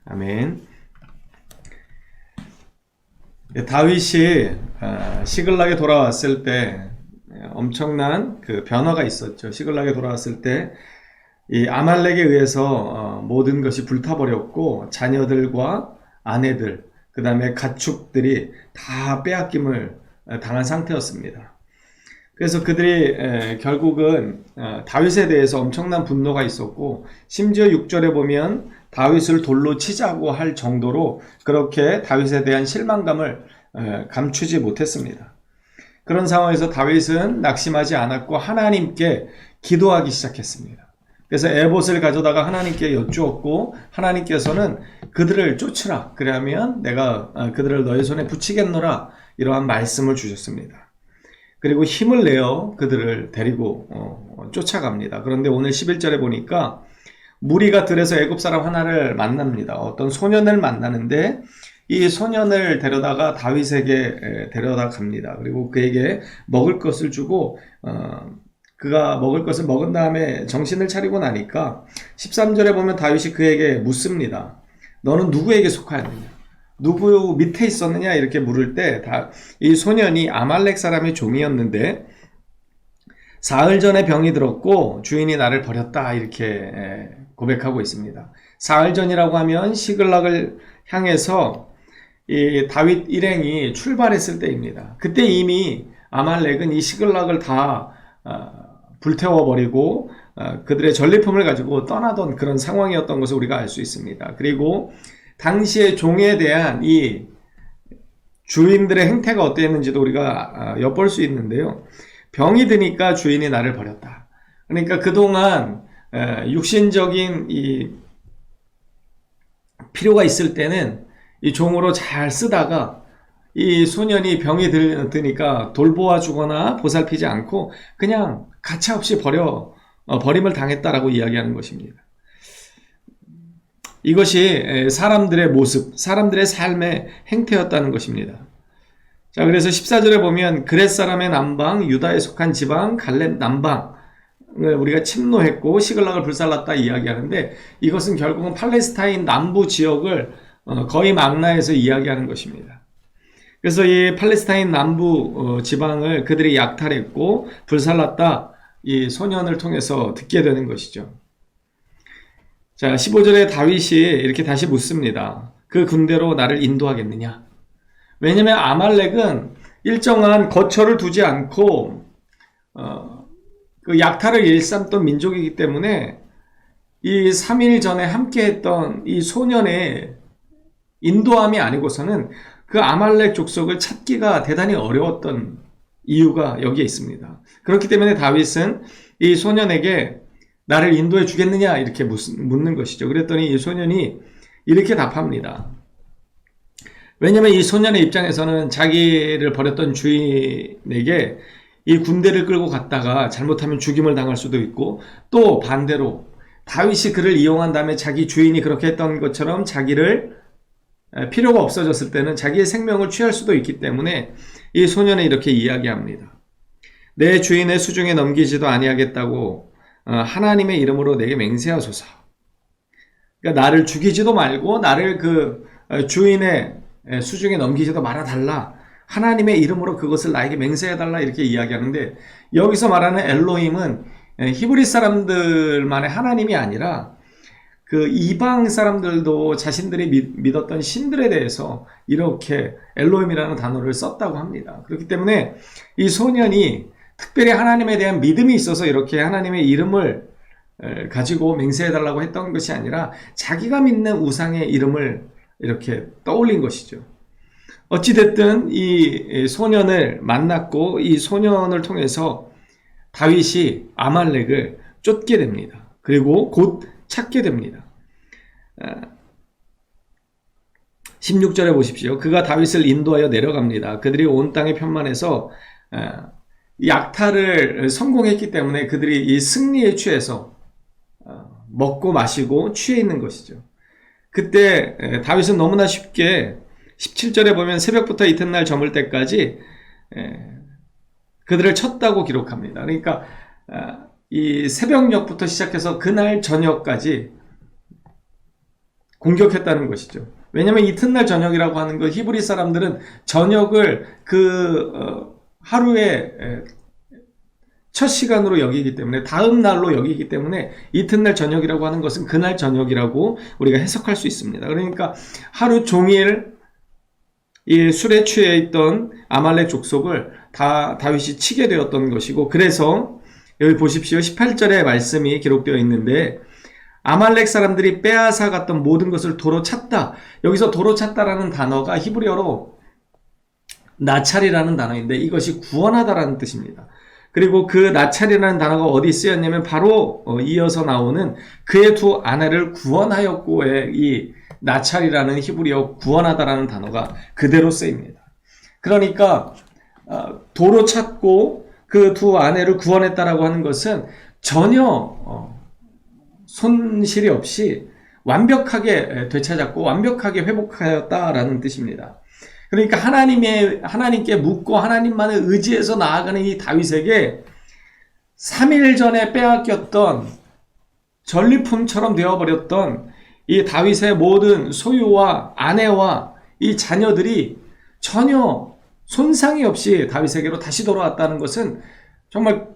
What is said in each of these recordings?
아멘. 다윗이 시글락에 돌아왔을 때 엄청난 그 변화가 있었죠. 시글락에 돌아왔을 때 이 아말렉에 의해서 모든 것이 불타버렸고 자녀들과 아내들, 그 다음에 가축들이 다 빼앗김을 당한 상태였습니다. 그래서 그들이 결국은 다윗에 대해서 엄청난 분노가 있었고, 심지어 6절에 보면 다윗을 돌로 치자고 할 정도로 그렇게 다윗에 대한 실망감을 감추지 못했습니다. 그런 상황에서 다윗은 낙심하지 않았고 하나님께 기도하기 시작했습니다. 그래서 에봇을 가져다가 하나님께 여쭈었고, 하나님께서는 그들을 쫓으라, 그러면 내가 그들을 너의 손에 붙이겠노라, 이러한 말씀을 주셨습니다. 그리고 힘을 내어 그들을 데리고 쫓아갑니다. 그런데 오늘 11절에 보니까 무리가 들에서 애굽 사람 하나를 만납니다. 어떤 소년을 만나는데 이 소년을 데려다가 다윗에게 데려다 갑니다. 그리고 그에게 먹을 것을 주고 그가 먹을 것을 먹은 다음에 정신을 차리고 나니까 13절에 보면 다윗이 그에게 묻습니다. 너는 누구에게 속하였느냐? 누구 밑에 있었느냐? 이렇게 물을 때 이 소년이 아말렉 사람의 종이었는데 사흘 전에 병이 들었고 주인이 나를 버렸다, 이렇게 고백하고 있습니다. 사흘 전이라고 하면 시글락을 향해서 이 다윗 일행이 출발했을 때입니다. 그때 이미 아말렉은 이 시글락을 다 불태워버리고 그들의 전리품을 가지고 떠나던 그런 상황이었던 것을 우리가 알 수 있습니다. 그리고 당시의 종에 대한 이 주인들의 행태가 어땠는지도 우리가 엿볼 수 있는데요. 병이 드니까 주인이 나를 버렸다. 그러니까 그동안 육신적인 이 필요가 있을 때는 이 종으로 잘 쓰다가 이 소년이 병이 드니까 돌보아 주거나 보살피지 않고 그냥 가차없이 버림을 당했다라고 이야기하는 것입니다. 이것이 사람들의 모습, 사람들의 삶의 행태였다는 것입니다. 자, 그래서 14절에 보면 그렛 사람의 남방, 유다에 속한 지방, 갈렙 남방을 우리가 침노했고 시글락을 불살랐다 이야기하는데, 이것은 결국은 팔레스타인 남부 지역을 거의 망라해서 이야기하는 것입니다. 그래서 이 팔레스타인 남부 지방을 그들이 약탈했고 불살랐다, 이 소년을 통해서 듣게 되는 것이죠. 자, 15절에 다윗이 이렇게 다시 묻습니다. 그 군대로 나를 인도하겠느냐? 왜냐하면 아말렉은 일정한 거처를 두지 않고 그 약탈을 일삼던 민족이기 때문에 이 3일 전에 함께했던 이 소년의 인도함이 아니고서는 그 아말렉 족속을 찾기가 대단히 어려웠던 이유가 여기에 있습니다. 그렇기 때문에 다윗은 이 소년에게 나를 인도해 주겠느냐, 이렇게 묻는 것이죠. 그랬더니 이 소년이 이렇게 답합니다. 왜냐하면 이 소년의 입장에서는 자기를 버렸던 주인에게 이 군대를 끌고 갔다가 잘못하면 죽임을 당할 수도 있고, 또 반대로 다윗이 그를 이용한 다음에 자기 주인이 그렇게 했던 것처럼 자기를 필요가 없어졌을 때는 자기의 생명을 취할 수도 있기 때문에 이 소년은 이렇게 이야기합니다. 내 주인의 수중에 넘기지도 아니하겠다고 하나님의 이름으로 내게 맹세하소서. 그러니까 나를 죽이지도 말고 나를 그 주인의 수중에 넘기지도 말아달라, 하나님의 이름으로 그것을 나에게 맹세해달라, 이렇게 이야기하는데, 여기서 말하는 엘로힘은 히브리 사람들만의 하나님이 아니라 그 이방 사람들도 자신들이 믿었던 신들에 대해서 이렇게 엘로힘이라는 단어를 썼다고 합니다. 그렇기 때문에 이 소년이 특별히 하나님에 대한 믿음이 있어서 이렇게 하나님의 이름을 가지고 맹세해달라고 했던 것이 아니라 자기가 믿는 우상의 이름을 이렇게 떠올린 것이죠. 어찌됐든 이 소년을 만났고 이 소년을 통해서 다윗이 아말렉을 쫓게 됩니다. 그리고 곧 찾게 됩니다. 16절에 보십시오. 그가 다윗을 인도하여 내려갑니다. 그들이 온 땅에 편만해서 약탈을 성공했기 때문에 그들이 이 승리에 취해서 먹고 마시고 취해 있는 것이죠. 그때 다윗은 너무나 쉽게 17절에 보면 새벽부터 이튿날 저물 때까지 그들을 쳤다고 기록합니다. 그러니까 이 새벽녘부터 시작해서 그날 저녁까지 공격했다는 것이죠. 왜냐하면 이튿날 저녁이라고 하는 것, 히브리 사람들은 저녁을 하루의 첫 시간으로 여기기 때문에, 다음 날로 여기기 때문에 이튿날 저녁이라고 하는 것은 그날 저녁이라고 우리가 해석할 수 있습니다. 그러니까 하루 종일 이 술에 취해 있던 아말렉 족속을 다윗이 치게 되었던 것이고, 그래서 여기 보십시오. 18절에 말씀이 기록되어 있는데, 아말렉 사람들이 빼앗아 갔던 모든 것을 도로 찼다. 여기서 도로 찼다라는 단어가 히브리어로 나찰이라는 단어인데, 이것이 구원하다라는 뜻입니다. 그리고 그 나찰이라는 단어가 어디 쓰였냐면 바로 이어서 나오는 그의 두 아내를 구원하였고의 이 나찰이라는 히브리어 구원하다라는 단어가 그대로 쓰입니다. 그러니까 도로 찼고 그 두 아내를 구원했다라고 하는 것은 전혀 손실이 없이 완벽하게 되찾았고 완벽하게 회복하였다라는 뜻입니다. 그러니까 하나님께 묻고 하나님만을 의지해서 나아가는 이 다윗에게 3일 전에 빼앗겼던 전리품처럼 되어버렸던 이 다윗의 모든 소유와 아내와 이 자녀들이 전혀 손상이 없이 다윗에게로 다시 돌아왔다는 것은 정말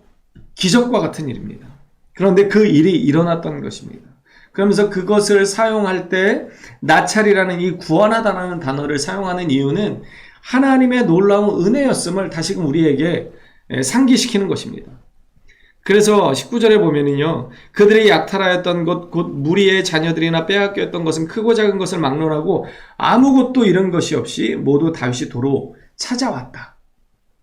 기적과 같은 일입니다. 그런데 그 일이 일어났던 것입니다. 그러면서 그것을 사용할 때 나찰이라는 이 구원하다라는 단어를 사용하는 이유는 하나님의 놀라운 은혜였음을 다시금 우리에게 상기시키는 것입니다. 그래서 19절에 보면은요, 그들이 약탈하였던 것, 곧 무리의 자녀들이나 빼앗겼던 것은 크고 작은 것을 막론하고 아무것도 잃은 것이 없이 모두 다윗이 도로 찾아왔다.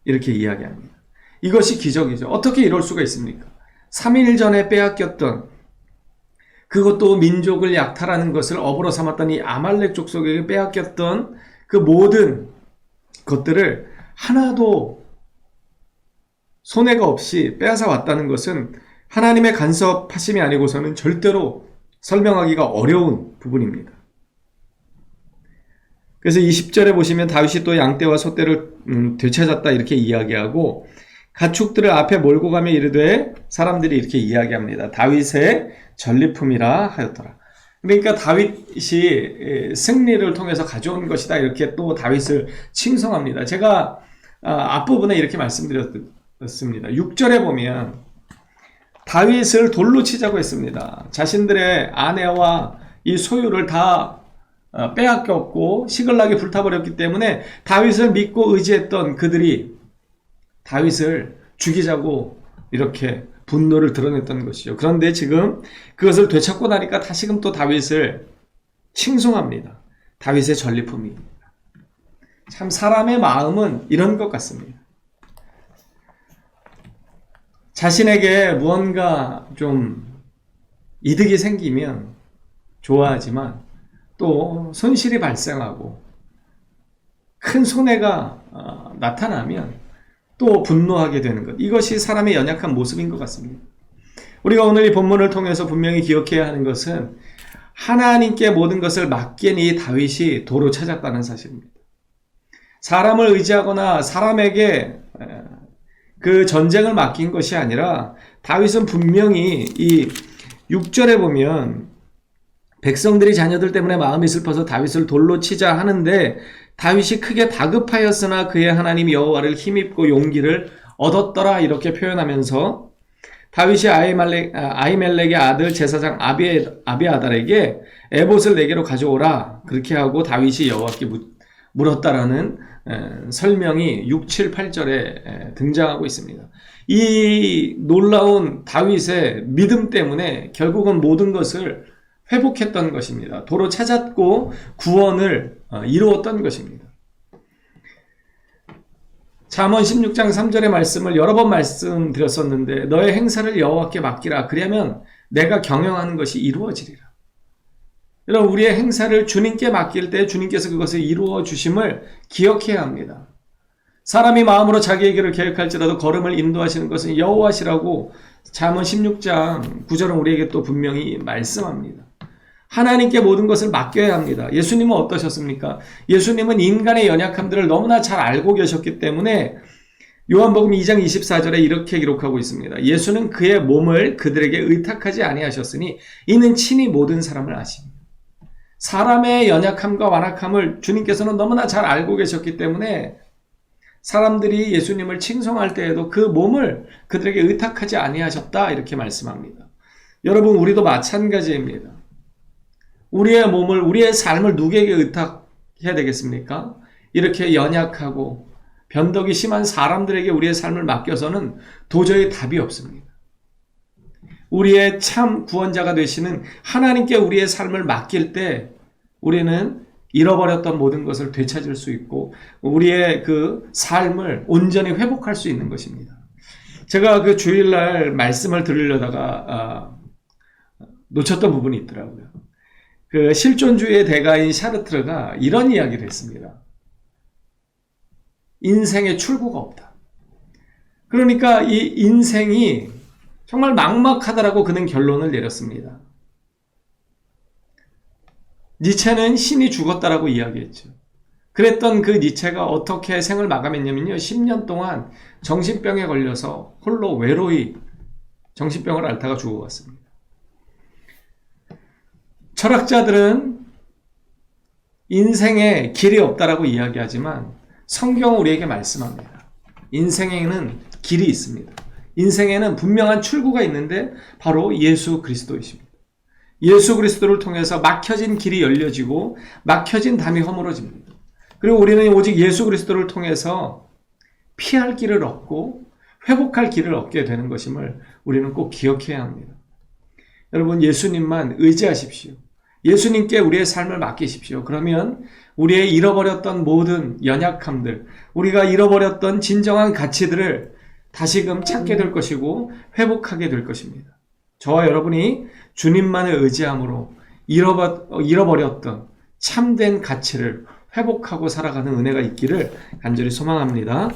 이렇게 이야기합니다. 이것이 기적이죠. 어떻게 이럴 수가 있습니까? 3일 전에 빼앗겼던, 그것도 민족을 약탈하는 것을 업으로 삼았던 이 아말렉 족속에게 빼앗겼던 그 모든 것들을 하나도 손해가 없이 빼앗아 왔다는 것은 하나님의 간섭하심이 아니고서는 절대로 설명하기가 어려운 부분입니다. 그래서 20절에 보시면 다윗이 또 양떼와 소떼를 되찾았다 이렇게 이야기하고, 가축들을 앞에 몰고 가며 이르되, 사람들이 이렇게 이야기합니다. 다윗의 전리품이라 하였더라. 그러니까 다윗이 승리를 통해서 가져온 것이다 이렇게 또 다윗을 칭송합니다. 제가 앞부분에 이렇게 말씀드렸습니다. 6절에 보면 다윗을 돌로 치자고 했습니다. 자신들의 아내와 이 소유를 다 빼앗겼고 시글락에 불타버렸기 때문에 다윗을 믿고 의지했던 그들이 다윗을 죽이자고 이렇게 분노를 드러냈던 것이죠. 그런데 지금 그것을 되찾고 나니까 다시금 또 다윗을 칭송합니다. 다윗의 전리품입니다. 참 사람의 마음은 이런 것 같습니다. 자신에게 무언가 좀 이득이 생기면 좋아하지만 또 손실이 발생하고 큰 손해가 나타나면 또 분노하게 되는 것. 이것이 사람의 연약한 모습인 것 같습니다. 우리가 오늘 이 본문을 통해서 분명히 기억해야 하는 것은 하나님께 모든 것을 맡긴 이 다윗이 도로 찾았다는 사실입니다. 사람을 의지하거나 사람에게 그 전쟁을 맡긴 것이 아니라 다윗은 분명히 이 6절에 보면 백성들이 자녀들 때문에 마음이 슬퍼서 다윗을 돌로 치자 하는데, 다윗이 크게 다급하였으나 그의 하나님 여호와를 힘입고 용기를 얻었더라 이렇게 표현하면서, 다윗이 아히멜렉의 아들 제사장 아비아달에게 에봇을 내게로 가져오라 그렇게 하고 다윗이 여호와께 물었다라는 설명이 6, 7, 8절에 등장하고 있습니다. 이 놀라운 다윗의 믿음 때문에 결국은 모든 것을 회복했던 것입니다. 도로 찾았고 구원을 이루었던 것입니다. 잠언 16장 3절의 말씀을 여러 번 말씀드렸었는데, 너의 행사를 여호와께 맡기라. 그러면 내가 경영하는 것이 이루어지리라. 여러분, 우리의 행사를 주님께 맡길 때 주님께서 그것을 이루어 주심을 기억해야 합니다. 사람이 마음으로 자기의 길을 계획할지라도 걸음을 인도하시는 것은 여호와시라고 잠언 16장 9절은 우리에게 또 분명히 말씀합니다. 하나님께 모든 것을 맡겨야 합니다. 예수님은 어떠셨습니까? 예수님은 인간의 연약함들을 너무나 잘 알고 계셨기 때문에 요한복음 2장 24절에 이렇게 기록하고 있습니다. 예수는 그의 몸을 그들에게 의탁하지 아니하셨으니 이는 친히 모든 사람을 아십니다. 사람의 연약함과 완악함을 주님께서는 너무나 잘 알고 계셨기 때문에 사람들이 예수님을 칭송할 때에도 그 몸을 그들에게 의탁하지 아니하셨다 이렇게 말씀합니다. 여러분, 우리도 마찬가지입니다. 우리의 몸을, 우리의 삶을 누구에게 의탁해야 되겠습니까? 이렇게 연약하고 변덕이 심한 사람들에게 우리의 삶을 맡겨서는 도저히 답이 없습니다. 우리의 참 구원자가 되시는 하나님께 우리의 삶을 맡길 때 우리는 잃어버렸던 모든 것을 되찾을 수 있고 우리의 그 삶을 온전히 회복할 수 있는 것입니다. 제가 그 주일날 말씀을 들으려다가 놓쳤던 부분이 있더라고요. 그 실존주의의 대가인 샤르트르가 이런 이야기를 했습니다. 인생에 출구가 없다. 그러니까 이 인생이 정말 막막하다라고 그는 결론을 내렸습니다. 니체는 신이 죽었다라고 이야기했죠. 그랬던 그 니체가 어떻게 생을 마감했냐면요. 10년 동안 정신병에 걸려서 홀로 외로이 정신병을 앓다가 죽어갔습니다. 철학자들은 인생에 길이 없다라고 이야기하지만 성경은 우리에게 말씀합니다. 인생에는 길이 있습니다. 인생에는 분명한 출구가 있는데 바로 예수 그리스도이십니다. 예수 그리스도를 통해서 막혀진 길이 열려지고 막혀진 담이 허물어집니다. 그리고 우리는 오직 예수 그리스도를 통해서 피할 길을 얻고 회복할 길을 얻게 되는 것임을 우리는 꼭 기억해야 합니다. 여러분, 예수님만 의지하십시오. 예수님께 우리의 삶을 맡기십시오. 그러면 우리의 잃어버렸던 모든 연약함들, 우리가 잃어버렸던 진정한 가치들을 다시금 찾게 될 것이고 회복하게 될 것입니다. 저와 여러분이 주님만을 의지함으로 잃어버렸던 참된 가치를 회복하고 살아가는 은혜가 있기를 간절히 소망합니다.